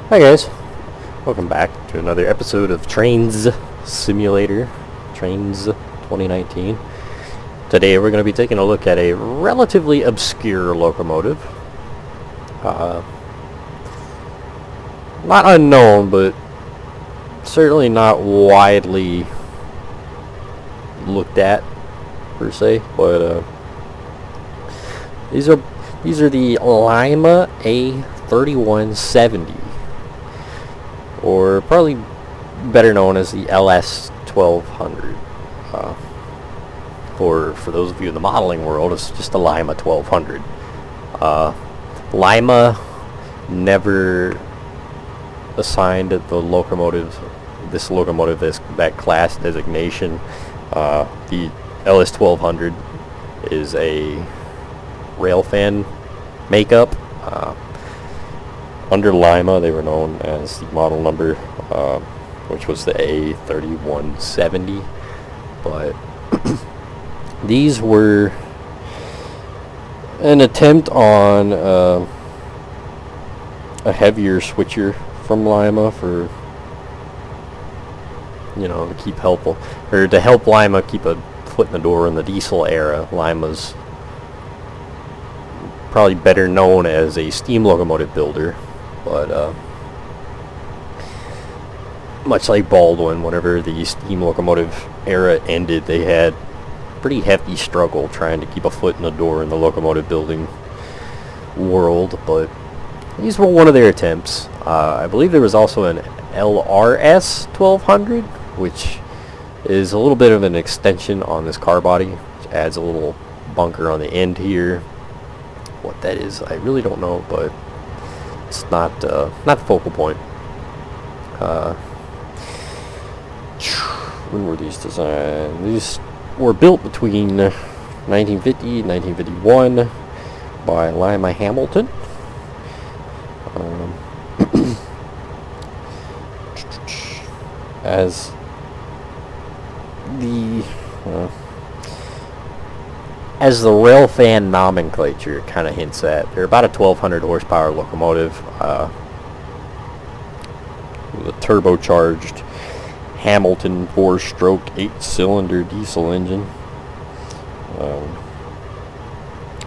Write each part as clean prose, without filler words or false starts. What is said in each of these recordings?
Hi guys, welcome back to another episode of Trainz Simulator, Trainz 2019. Today we're going to be taking a look at a relatively obscure locomotive. Not unknown, but certainly not widely looked at per se. But these are the Lima A3170. Or probably better known as the LS 1200. For those of you in the modeling world, it's just the Lima 1200. Lima never assigned this locomotive that class designation. The LS 1200 is a railfan makeup. Under Lima, they were known as the model number, which was the A3170, but these were an attempt on a heavier switcher from Lima for, to help Lima keep a foot in the door in the diesel era. Lima's probably better known as a steam locomotive builder. But much like Baldwin, whenever the steam locomotive era ended, they had pretty hefty struggle trying to keep a foot in the door in the locomotive building world. But these were one of their attempts. I believe there was also an LRS 1200, which is a little bit of an extension on this car body, which adds a little bunker on the end here. What that is, I really don't know, but it's not the focal point. When were these designed? These were built between 1950 and 1951 by Lima Hamilton. As the railfan nomenclature kind of hints at, they're about a 1200 horsepower locomotive with a turbocharged Hamilton 4-stroke 8-cylinder diesel engine.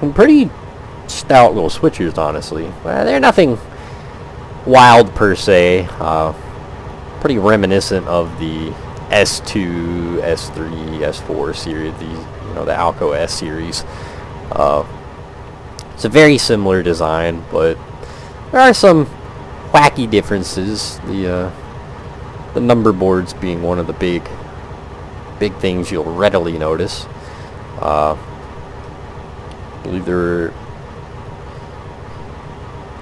And pretty stout little switchers, honestly. They're nothing wild per se. Pretty reminiscent of the S2, S3, S4 series, the Alco S series. It's a very similar design, but there are some wacky differences. The number boards being one of the big things you'll readily notice. I believe there were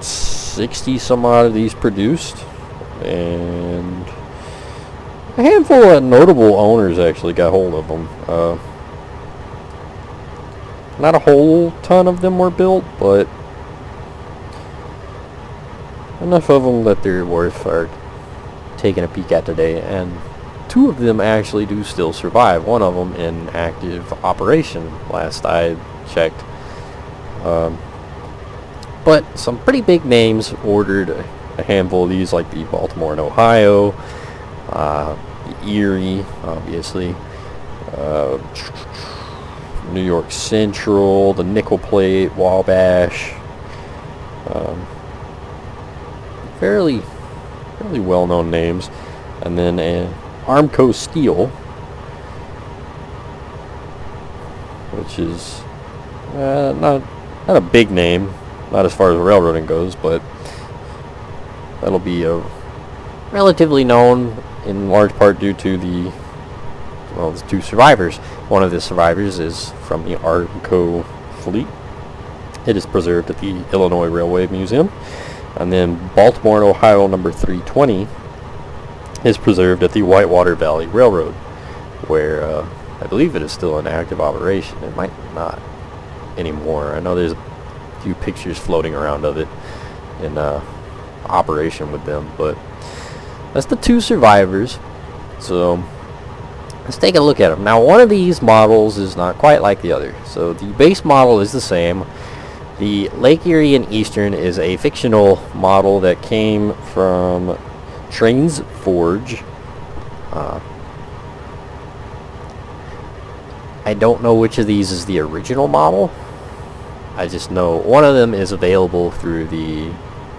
60 some odd of these produced, and a handful of notable owners actually got hold of them. Not a whole ton of them were built, but enough of them that they're worth our taking a peek at today. And two of them actually do still survive. One of them in active operation last I checked. But some pretty big names ordered a handful of these, like the Baltimore and Ohio, the Erie, obviously, New York Central, the Nickel Plate, Wabash, fairly well-known names, and then Armco Steel, which is not a big name, not as far as railroading goes, but that'll be relatively known in large part due to the two survivors. One of the survivors is from the Armco fleet. It is preserved at the Illinois Railway Museum. And then Baltimore and Ohio number 320 is preserved at the Whitewater Valley Railroad, where I believe it is still in active operation. It might not anymore. I know there's a few pictures floating around of it in operation with them, but that's the two survivors. So let's take a look at them. Now, one of these models is not quite like the other. So the base model is the same. The Lake Erie and Eastern is a fictional model that came from Trainz Forge. I don't know which of these is the original model. I just know one of them is available through the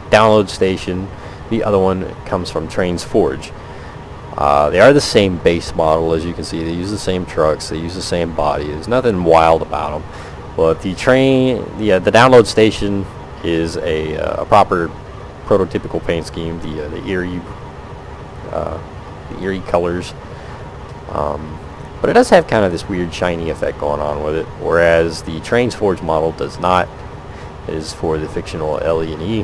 download station. The other one comes from Trainz Forge. They are the same base model, as you can see. They use the same trucks. They use the same body. There's nothing wild about them. But the download station is a proper prototypical paint scheme. The Erie colors. But it does have kind of this weird shiny effect going on with it, whereas the Trainz Forge model does not. It is for the fictional LE&E,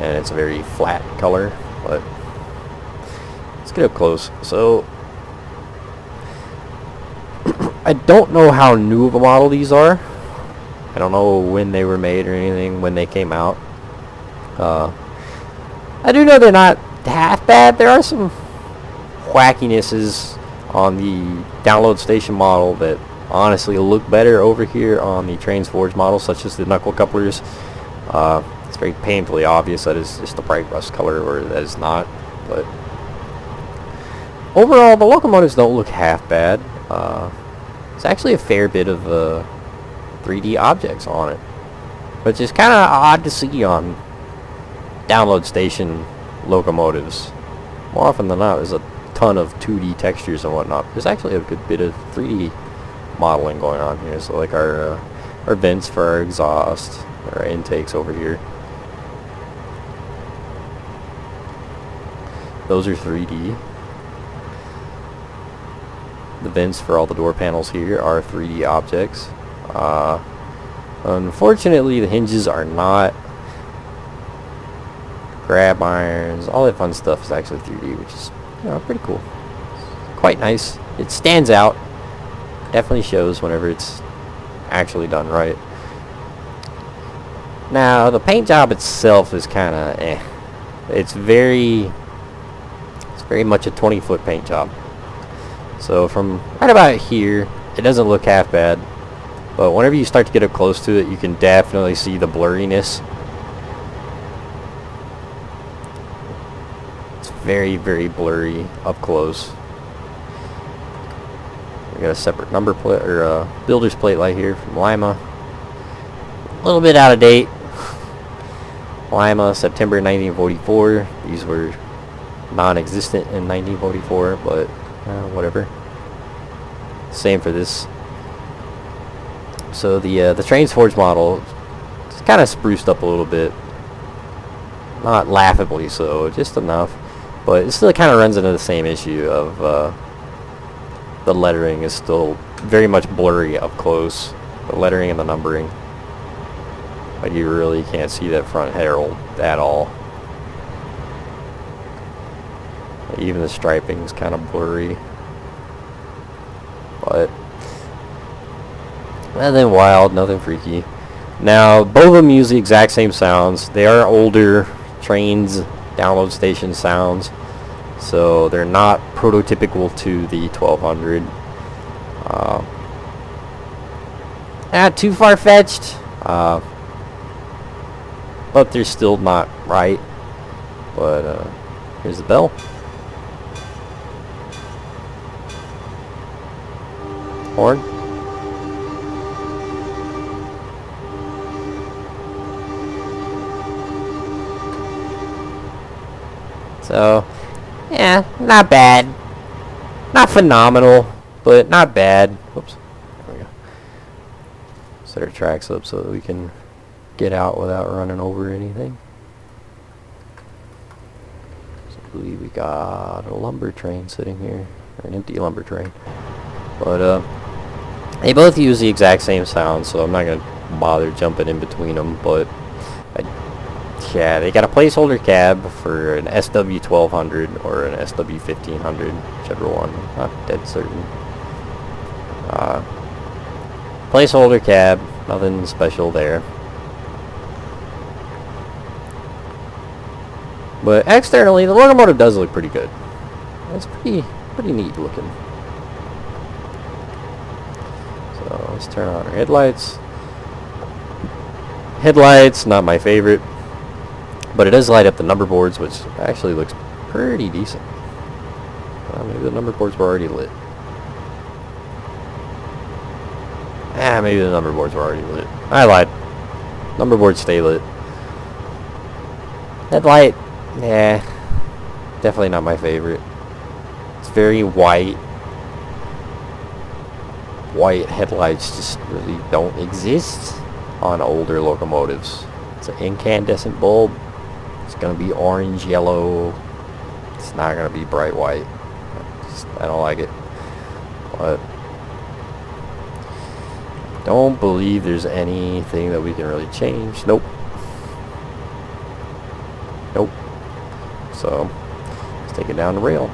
and it's a very flat color. But let's get up close. So I don't know how new of a model these are. I don't know when they were made or anything, when they came out. I do know they're not half bad. There are some wackinesses on the download station model that honestly look better over here on the Trainz Forge model, such as the knuckle couplers. It's very painfully obvious that is just a bright rust color, or that is not. But overall, the locomotives don't look half bad. It's actually a fair bit of 3D objects on it, which is kind of odd to see on download station locomotives. More often than not, there's a ton of 2D textures and whatnot. There's actually a good bit of 3D modeling going on here. So like our vents for our exhaust, our intakes over here, those are 3D. The vents for all the door panels here are 3D objects. Unfortunately, the hinges are not. Grab irons, all that fun stuff is actually 3D, which is, you know, pretty cool. Quite nice. It stands out. Definitely shows whenever it's actually done right. Now, the paint job itself is kind of It's very much a 20-foot paint job. So from right about here, it doesn't look half bad. But whenever you start to get up close to it, you can definitely see the blurriness. It's very, very blurry up close. We got a separate number plate, or a builder's plate light here from Lima. A little bit out of date. Lima, September 1944. These were non-existent in 1944, but whatever. Same for this. So the Trainz Forge model is kind of spruced up a little bit. Not laughably so, just enough. But it still kind of runs into the same issue of the lettering is still very much blurry up close. The lettering and the numbering. Like you really can't see that front herald at all. Even the striping is kind of blurry. But nothing wild, nothing freaky. Now, both of them use the exact same sounds. They are older Trainz download station sounds, so they're not prototypical to the 1200. Not too far-fetched, but they're still not right. But here's the bell. Horn. So, yeah, not bad. Not phenomenal, but not bad. Oops. There we go. Set our tracks up so that we can get out without running over anything. So I believe we got a lumber train sitting here, or an empty lumber train. But, they both use the exact same sound, so I'm not going to bother jumping in between them, but yeah, they got a placeholder cab for an SW1200 or an SW1500, whichever one, not dead certain. Placeholder cab, nothing special there. But externally, the locomotive does look pretty good. It's pretty neat looking. So let's turn on our headlights. Headlights, not my favorite, but it does light up the number boards, which actually looks pretty decent. Maybe the number boards were already lit. Maybe the number boards were already lit. I lied. Number boards stay lit. Headlight, yeah, definitely not my favorite. It's very white. White headlights just really don't exist on older locomotives. It's an incandescent bulb. It's gonna be orange, yellow. It's not gonna be bright white. I don't like it. But don't believe there's anything that we can really change. Nope. Nope. So let's take it down the rail.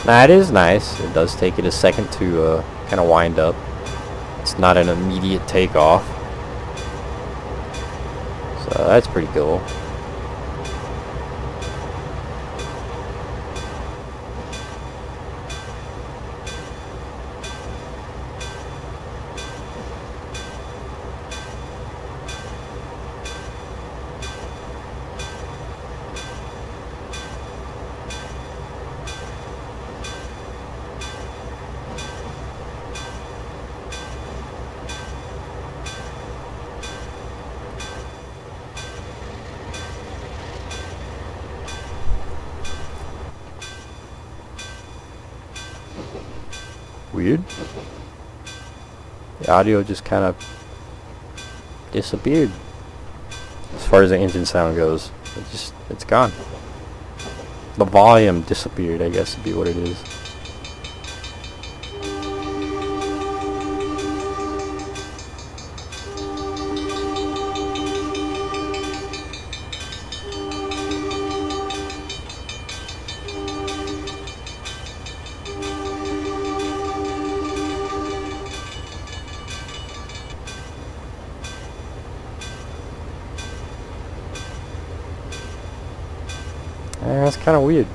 Now it is nice. It does take it a second to kind of wind up. It's not an immediate takeoff. So that's pretty cool. Weird. The audio just kind of disappeared. As far as the engine sound goes, it's gone. The volume disappeared, I guess would be what it is. That's kind of weird.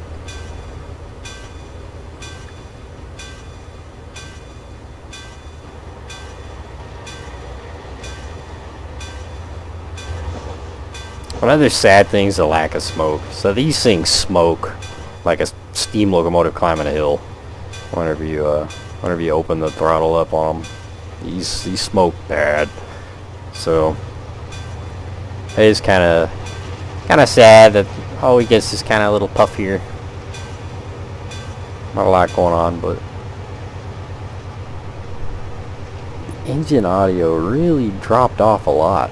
Another sad thing is the lack of smoke. So these things smoke like a steam locomotive climbing a hill. Whenever you open the throttle up on them, these smoke bad. So it is kind of sad that all we get is kind of a little puff here. Not a lot going on, but engine audio really dropped off a lot.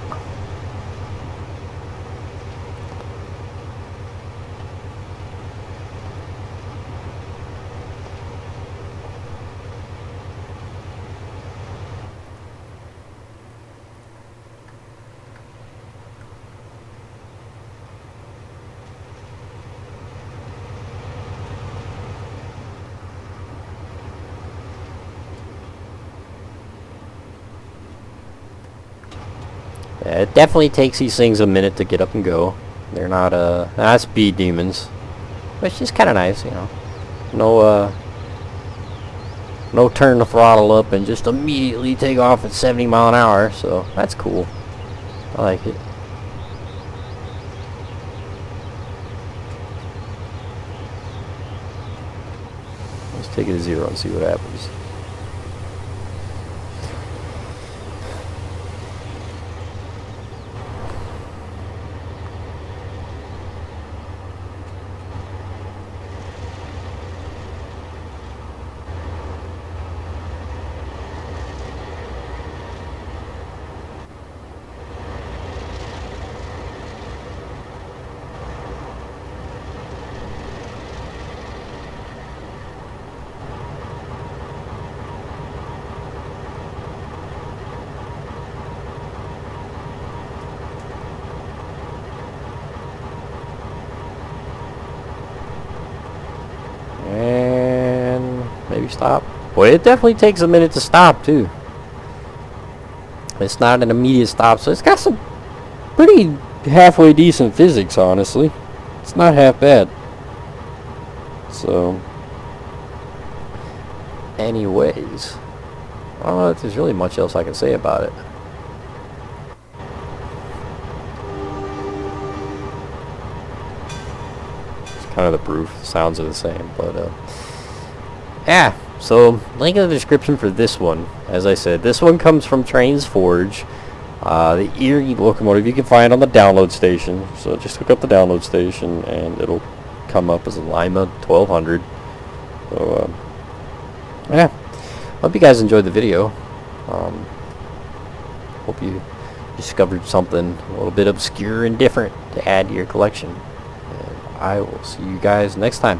It definitely takes these things a minute to get up and go. They're not speed demons, but it's just kind of nice, you know. No turn the throttle up and just immediately take off at 70 mile an hour. So that's cool. I like it. Let's take it to 0 and see what happens. And maybe stop. Well, it definitely takes a minute to stop too. It's not an immediate stop, so it's got some pretty halfway decent physics, honestly. It's not half bad. So, anyways, I don't know if there's really much else I can say about it. It's kind of the proof. The sounds are the same, but yeah. So, link in the description for this one. As I said, this one comes from Trainz Forge. The Erie locomotive you can find on the download station. So just hook up the download station and it'll come up as a Lima 1200. So, yeah. Hope you guys enjoyed the video. Hope you discovered something a little bit obscure and different to add to your collection. And I will see you guys next time.